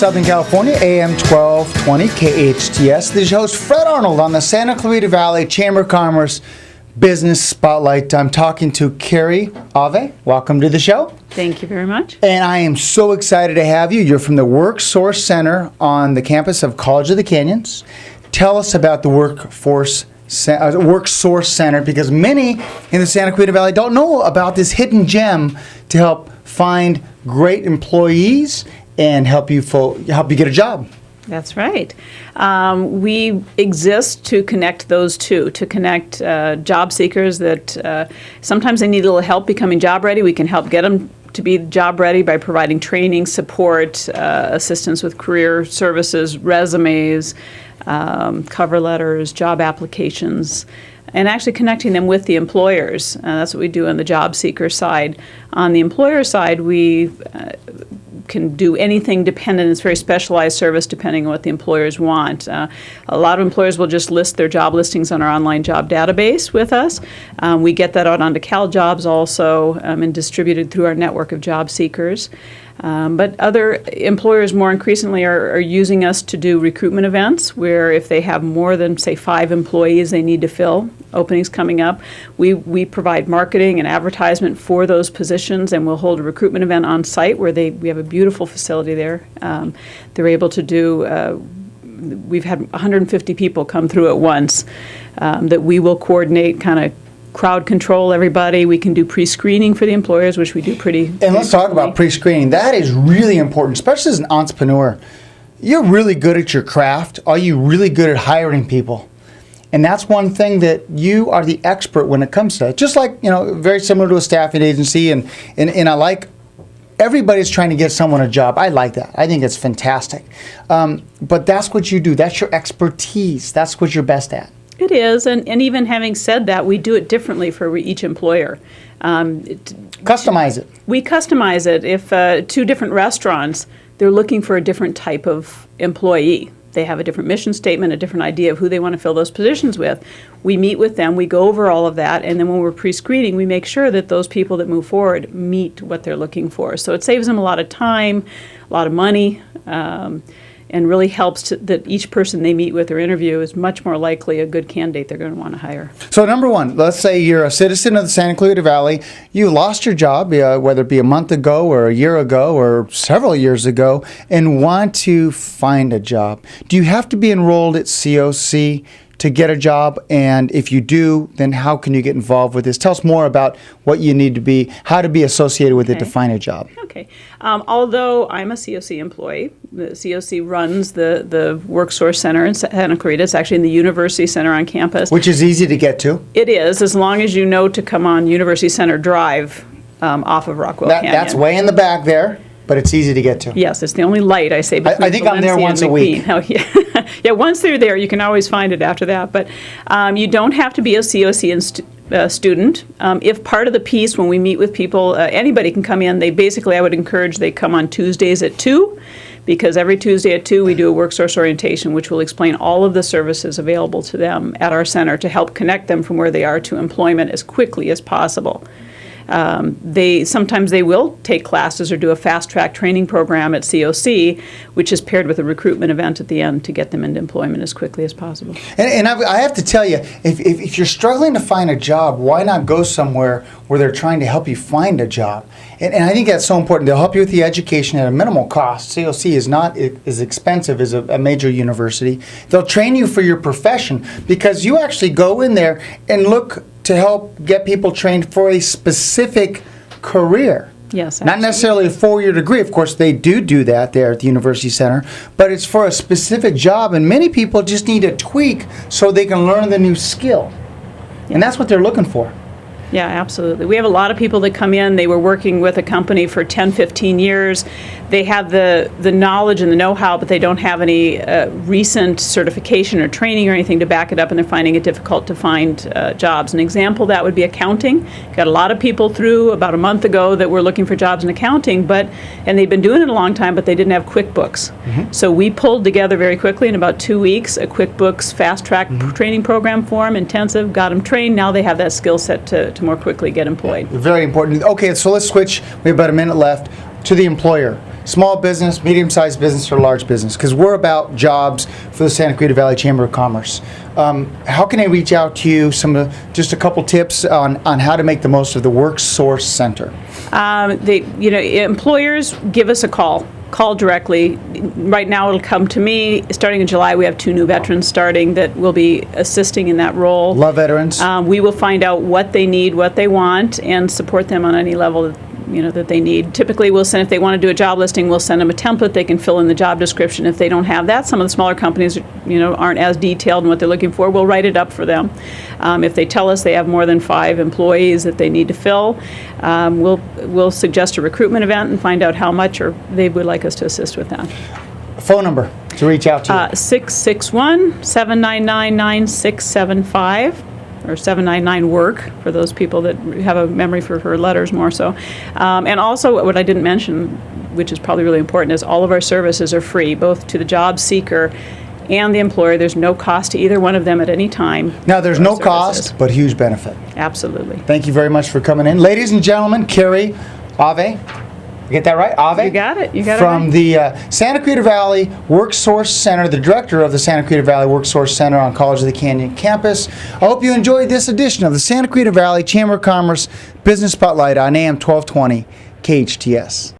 Southern California, AM 1220 KHTS. This is your host Fred Arnold on the Santa Clarita Valley Chamber of Commerce Business Spotlight. I'm talking to Keri Aaver. Welcome to the show. Thank you very much. And I am so excited to have you. You're from the WorkSource Center on the campus of College of the Canyons. Tell us about the WorkSource Center, because many in the Santa Clarita Valley don't know about this hidden gem to help find great employees and help you get a job. That's right. We exist to connect those two, to connect job seekers that sometimes they need a little help becoming job ready. We can help get them to be job ready by providing training, support, assistance with career services, resumes, cover letters, job applications, and actually connecting them with the employers. That's what we do on the job seeker side. On the employer side, we can do anything dependent. It's very specialized service depending on what the employers want. A lot of employers will just list their job listings on our online job database with us. We get that out onto CalJobs also and distributed through our network of job seekers. But other employers more increasingly are using us to do recruitment events where if they have more than, say, 5 employees they need to fill, openings coming up, we provide marketing and advertisement for those positions, and we'll hold a recruitment event on site where we have a beautiful facility there. They're able to do, we've had 150 people come through at once that we will coordinate, kind of crowd control everybody. We can do pre-screening for the employers, which we do pretty. And let's talk about pre-screening. That is really important, especially as an entrepreneur. You're really good at your craft. Are you really good at hiring people? And that's one thing that you are the expert when it comes to that. Just like, very similar to a staffing agency, and I like everybody's trying to get someone a job. I like that. I think it's fantastic. But that's what you do. That's your expertise. That's what you're best at. It is, and even having said that, we do it differently for each employer. Customize it. We customize it. If 2 different restaurants, they're looking for a different type of employee. They have a different mission statement, a different idea of who they want to fill those positions with. We meet with them, we go over all of that, and then when we're pre-screening, we make sure that those people that move forward meet what they're looking for. So it saves them a lot of time, a lot of money, and really helps that each person they meet with or interview is much more likely a good candidate they're going to want to hire. So number one, let's say you're a citizen of the Santa Clarita Valley. You lost your job, whether it be a month ago or a year ago or several years ago, and want to find a job. Do you have to be enrolled at COC to get a job? And if you do, then how can you get involved with this? Tell us more about what you need to be, how to be associated with it to find a job. Okay. Although I'm a COC employee, the COC runs the WorkSource Center in Santa Clarita. It's actually in the University Center on campus. Which is easy to get to. It is, as long as you know to come on University Center Drive off of Rockwell Canyon. That's way in the back there, but it's easy to get to. Yes, it's the only light, I say, between I think I'm there once a week. Oh, yeah. Yeah, once they're there, you can always find it after that. But you don't have to be a COC student. If part of the piece, when we meet with people, anybody can come in. I would encourage they come on Tuesdays at 2, because every Tuesday at 2 we do a WorkSource orientation, which will explain all of the services available to them at our center to help connect them from where they are to employment as quickly as possible. Sometimes they will take classes or do a fast-track training program at COC, which is paired with a recruitment event at the end to get them into employment as quickly as possible. And I have to tell you, if you're struggling to find a job, why not go somewhere where they're trying to help you find a job? And I think that's so important. They'll help you with the education at a minimal cost. COC is not as expensive as a major university. They'll train you for your profession, because you actually go in there and look to help get people trained for a specific career. Yes, absolutely. Not necessarily a 4-year degree. Of course, they do that there at the University Center, but it's for a specific job, and many people just need a tweak so they can learn the new skill. Yeah. And that's what they're looking for. Yeah, absolutely. We have a lot of people that come in. They were working with a company for 10, 15 years. They have the knowledge and the know-how, but they don't have any recent certification or training or anything to back it up, and they're finding it difficult to find jobs. An example of that would be accounting. Got a lot of people through about a month ago that were looking for jobs in accounting, and they've been doing it a long time, but they didn't have QuickBooks. Mm-hmm. So we pulled together very quickly in about 2 weeks a QuickBooks fast-track training program for them, intensive, got them trained. Now they have that skill set to more quickly get employed. Very important. Okay, so let's switch. We have about a minute left. to the employer, small business, medium-sized business, or large business, because we're about jobs for the Santa Clarita Valley Chamber of Commerce. How can I reach out to you? Just a couple tips on how to make the most of the WorkSource Center. Employers, give us a call. Call directly. Right now it'll come to me. Starting in July, we have 2 new veterans starting that will be assisting in that role. Love veterans. We will find out what they need, what they want, and support them on any level that they need. Typically, we'll send, if they want to do a job listing, we'll send them a template. They can fill in the job description. If they don't have that, some of the smaller companies, aren't as detailed in what they're looking for. We'll write it up for them. If they tell us they have more than 5 employees that they need to fill, we'll suggest a recruitment event and find out how much or they would like us to assist with that. Phone number to reach out to you. 661-799-9675. Or 799-WORK for those people that have a memory for letters more so. And also, what I didn't mention, which is probably really important, is all of our services are free, both to the job seeker and the employer. There's no cost to either one of them at any time. Now, there's no cost, but huge benefit. Absolutely. Thank you very much for coming in. Ladies and gentlemen, Keri Aaver. You get that right? Aaver? You got it. From the Santa Clarita Valley WorkSource Center, the director of the Santa Clarita Valley WorkSource Center on College of the Canyon campus. I hope you enjoyed this edition of the Santa Clarita Valley Chamber of Commerce Business Spotlight on AM 1220 KHTS.